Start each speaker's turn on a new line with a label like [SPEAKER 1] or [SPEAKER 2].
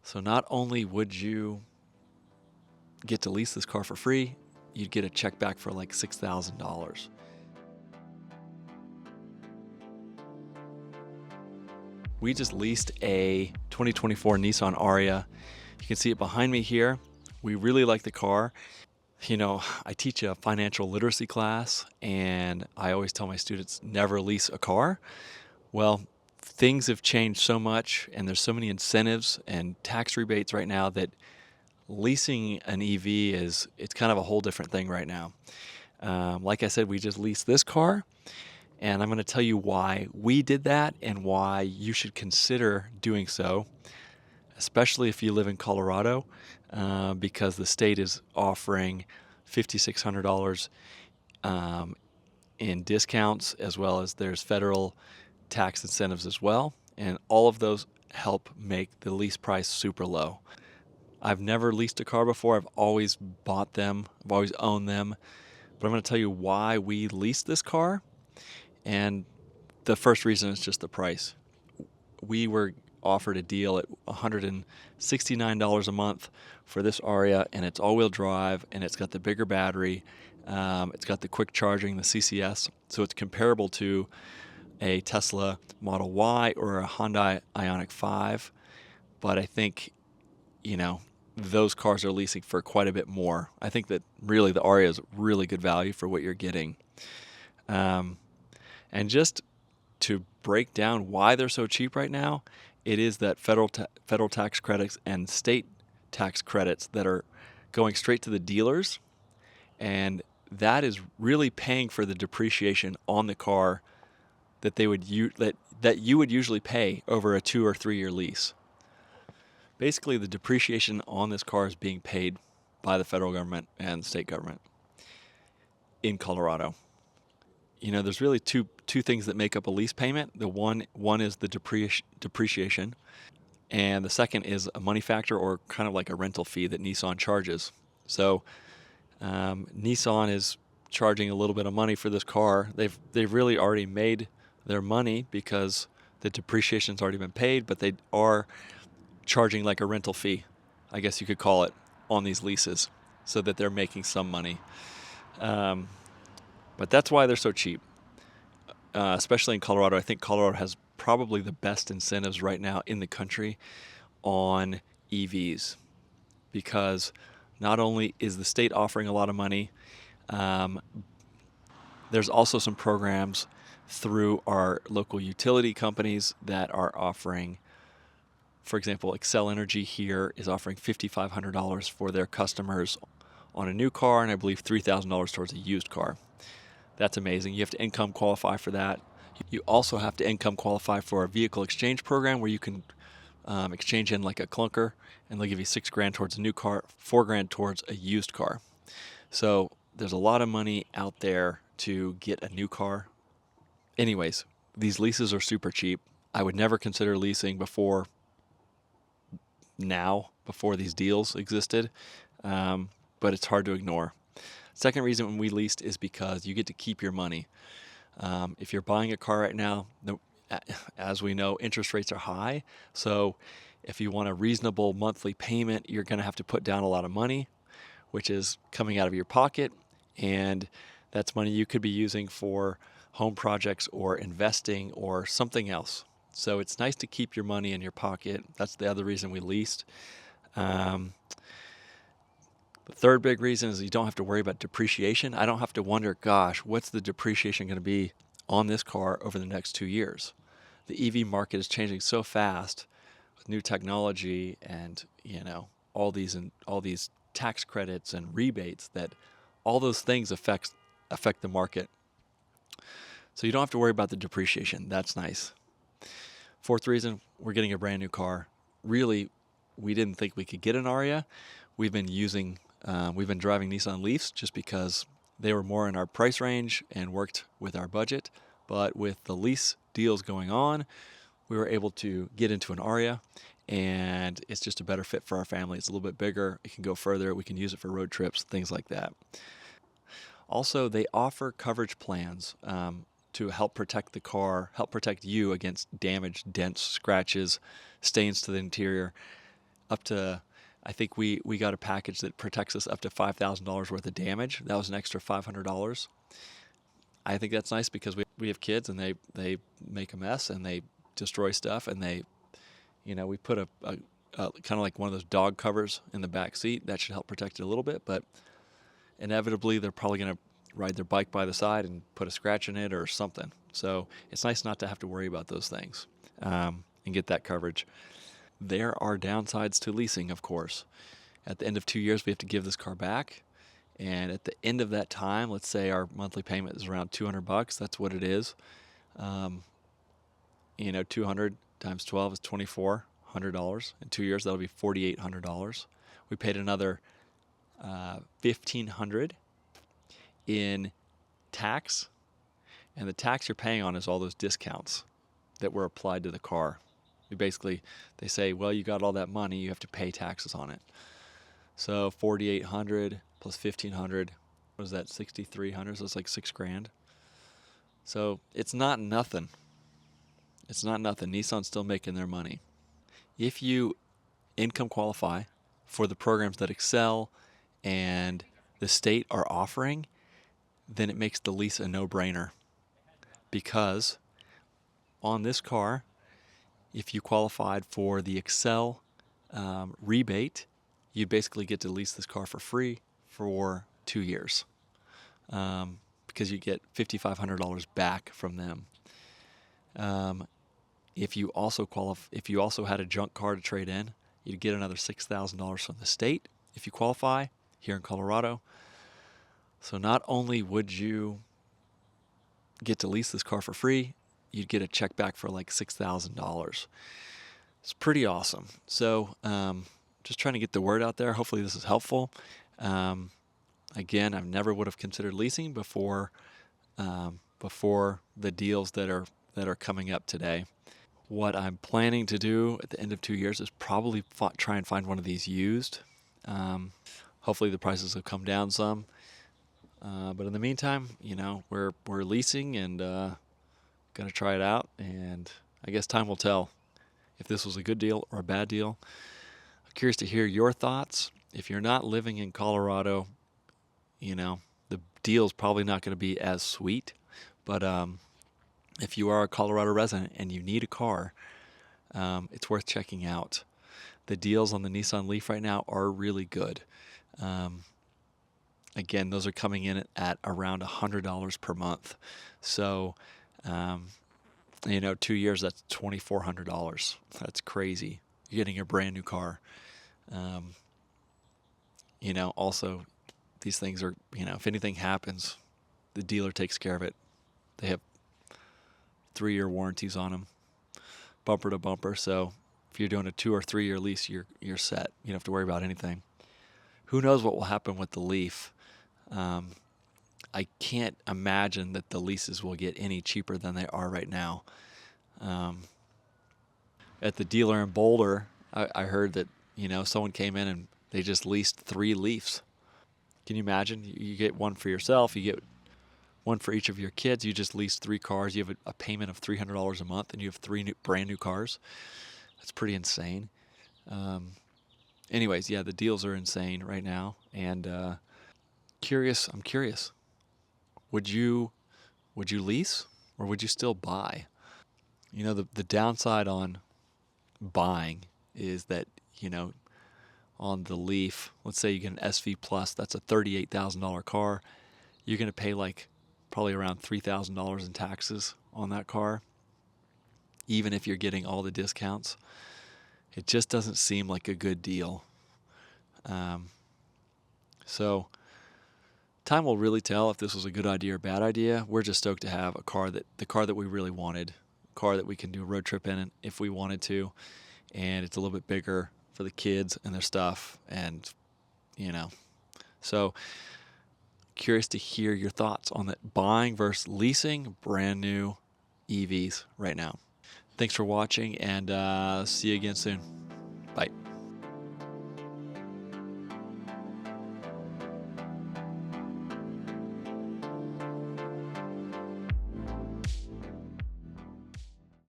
[SPEAKER 1] So not only would you get to lease this car for free, you'd get a check back for like $6,000. We just leased a 2024 Nissan Ariya. You can see it behind me here. We really like the car. You know, I teach a financial literacy class, and I always tell my students never lease a car. Well, things have changed so much, and there's so many incentives and tax rebates right now that leasing an EV it's kind of a whole different thing right now. Like I said, we just leased this car, and I'm going to tell you why we did that and why you should consider doing so, especially if you live in Colorado, because the state is offering $5,600 in discounts, as well as there's federal tax incentives as well. And all of those help make the lease price super low. I've never leased a car before. I've always bought them. I've always owned them. But I'm going to tell you why we leased this car. And the first reason is just the price. We were offered a deal at $169 a month for this Ariya, and it's all-wheel drive, and it's got the bigger battery. It's got the quick charging, the CCS, so it's comparable to a Tesla Model Y or a Hyundai Ioniq 5. But I think, those cars are leasing for quite a bit more. I think that really the Ariya is really good value for what you're getting. And just to break down why they're so cheap right now, it is that federal tax credits and state tax credits that are going straight to the dealers, and that is really paying for the depreciation on the car that that you would usually pay over a 2 or 3 year lease. Basically, the depreciation on this car is being paid by the federal government and the state government in Colorado. There's really two things that make up a lease payment. The one is the depreciation, and the second is a money factor, or kind of like a rental fee that Nissan charges. So Nissan is charging a little bit of money for this car. They've really already made their money because the depreciation's already been paid, but they are charging like a rental fee, I guess you could call it, on these leases, so that they're making some money. But that's why they're so cheap, especially in Colorado. I think Colorado has probably the best incentives right now in the country on EVs, because not only is the state offering a lot of money, there's also some programs through our local utility companies that are offering. For example, Xcel Energy here is offering $5,500 for their customers on a new car, and I believe $3,000 towards a used car. That's amazing. You have to income qualify for that. You also have to income qualify for a vehicle exchange program where you can exchange in like a clunker, and they'll give you $6,000 towards a new car, $4,000 towards a used car. So there's a lot of money out there to get a new car. Anyways, these leases are super cheap. I would never consider leasing before these deals existed, but it's hard to ignore. Second reason when we leased is because you get to keep your money. If you're buying a car right now, as we know, interest rates are high. So if you want a reasonable monthly payment, you're going to have to put down a lot of money, which is coming out of your pocket. And that's money you could be using for home projects or investing or something else. So it's nice to keep your money in your pocket. That's the other reason we leased. The third big reason is you don't have to worry about depreciation. I don't have to wonder, gosh, what's the depreciation going to be on this car over the next 2 years? The EV market is changing so fast with new technology and, all these tax credits and rebates, that all those things affect the market. So you don't have to worry about the depreciation. That's nice. Fourth reason, we're getting a brand new car. Really, we didn't think we could get an Ariya. We've been driving Nissan Leafs just because they were more in our price range and worked with our budget. But with the lease deals going on, we were able to get into an Ariya, and it's just a better fit for our family. It's a little bit bigger. It can go further. We can use it for road trips, things like that. Also, they offer coverage plans to help protect the car, help protect you against damage, dents, scratches, stains to the interior. up to, I think we got a package that protects us up to $5,000 worth of damage. That was an extra $500. I think that's nice because we have kids and they make a mess and they destroy stuff, and we put a kind of like one of those dog covers in the back seat. That should help protect it a little bit, but inevitably they're probably going to ride their bike by the side and put a scratch in it or something. So it's nice not to have to worry about those things, and get that coverage. There are downsides to leasing, of course. At the end of 2 years, we have to give this car back. And at the end of that time, let's say our monthly payment is around $200. That's what it is. 200 times 12 is $2,400. In 2 years, that'll be $4,800. We paid another $1,500 in tax, and the tax you're paying on is all those discounts that were applied to the car. They say, well, you got all that money, you have to pay taxes on it. So $4,800 plus $1,500, what is that, $6,300? So it's like $6,000. So it's not nothing. It's not nothing. Nissan's still making their money. If you income qualify for the programs that Excel and the state are offering, then it makes the lease a no-brainer. Because on this car, if you qualified for the Excel rebate, you basically get to lease this car for free for 2 years, because you get $5,500 back from them. If you also had a junk car to trade in, you'd get another $6,000 from the state if you qualify here in Colorado. So not only would you get to lease this car for free, you'd get a check back for like $6,000. It's pretty awesome. So just trying to get the word out there. Hopefully this is helpful. Again, I never would have considered leasing before the deals that are coming up today. What I'm planning to do at the end of 2 years is probably try and find one of these used. Hopefully the prices will come down some. But in the meantime, we're leasing and gonna try it out, and I guess time will tell if this was a good deal or a bad deal. I'm curious to hear your thoughts. If you're not living in Colorado, the deal's probably not going to be as sweet. But if you are a Colorado resident and you need a car, it's worth checking out. The deals on the Nissan Leaf right now are really good. Again, those are coming in at around $100 per month. So, 2 years, that's $2,400. That's crazy. You're getting a brand new car. Also, these things are, if anything happens, the dealer takes care of it. They have 3-year warranties on them, bumper to bumper. So if you're doing a 2 or 3 year lease, you're set. You don't have to worry about anything. Who knows what will happen with the Leaf? I can't imagine that the leases will get any cheaper than they are right now. At the dealer in Boulder, I heard that, someone came in and they just leased 3 Leafs. Can you imagine? You get one for yourself, you get one for each of your kids, you just lease 3 cars, you have a payment of $300 a month, and you have 3 brand new cars. That's pretty insane. Anyways, yeah, the deals are insane right now, and I'm curious. Would you lease or would you still buy? The downside on buying is that, on the Leaf, let's say you get an SV Plus, that's a $38,000 car. You're going to pay probably around $3,000 in taxes on that car, even if you're getting all the discounts. It just doesn't seem like a good deal. So time will really tell if this was a good idea or bad idea. We're just stoked to have the car that we really wanted, a car that we can do a road trip in if we wanted to, and it's a little bit bigger for the kids and their stuff, and so curious to hear your thoughts on that, buying versus leasing brand new EVs right now. Thanks for watching, and see you again soon.